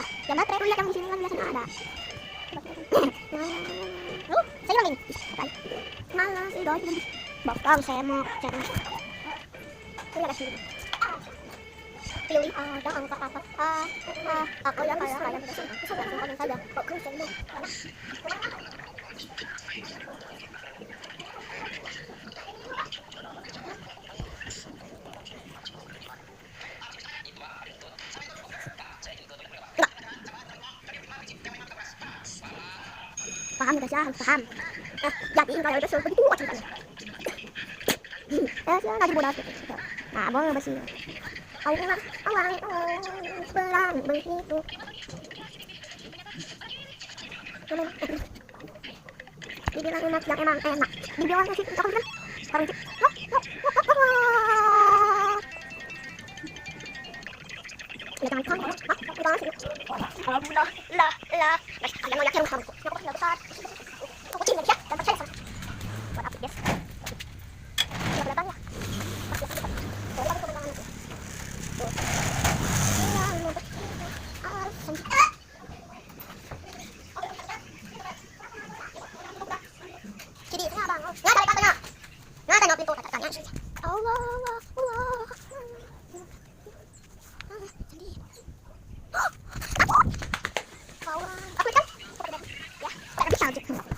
Ya ba, pero ulit ang sino lang nasa ada. Sa'yo lang yun. Malas, idol. Bakang, semo. Wala kasi. Pilih ada ang kakapat. Ako ya kaya kasi. Isa lang kami saja. Bakang, semo. Paham ka siya, paham. Jadi kalau itu suruh begitu aja. Siya lagi bodas. Nah, abang basi. Awang pelan begitu. Dibilang enak, yang emang enak. Dibilang kasih coklat kan? Sekarang cik. Jangan kan? Jangan sih. Lah. Kalian mau yakin kamu? Aku tidak besar. Aku cinta dia dan percaya sama. Buat apa guys? Ya kelihatan ya. Jadi ini abang. Nggak ada katanya. Nggak ada pintu katanya. Allah.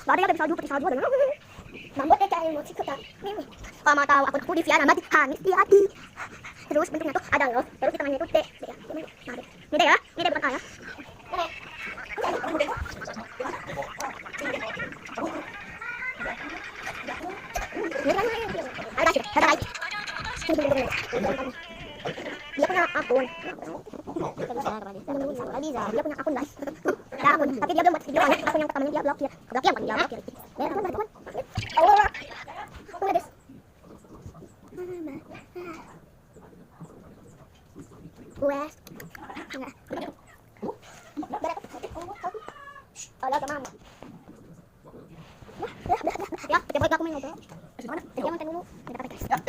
Ada yang bisa jumpa di salju ada. Namun dia cari musik kita. Sama tahu aku di via nama hangis di hati. Terus bentuknya tuh ada loh. Terus di tangannya tuh T. Ini deh ya. Ini deh bukan A ya. Ada lagi. Dia punya akun. Dia punya akun guys. Ada akun, tapi dia belum buat video. Akun yang pertamanya dia blokir. Blokir bukan dia blokir. Allah. Aku udah des. Wes. Ada kemana? Ya, aku main ngobrol. Dia mau tanya dulu.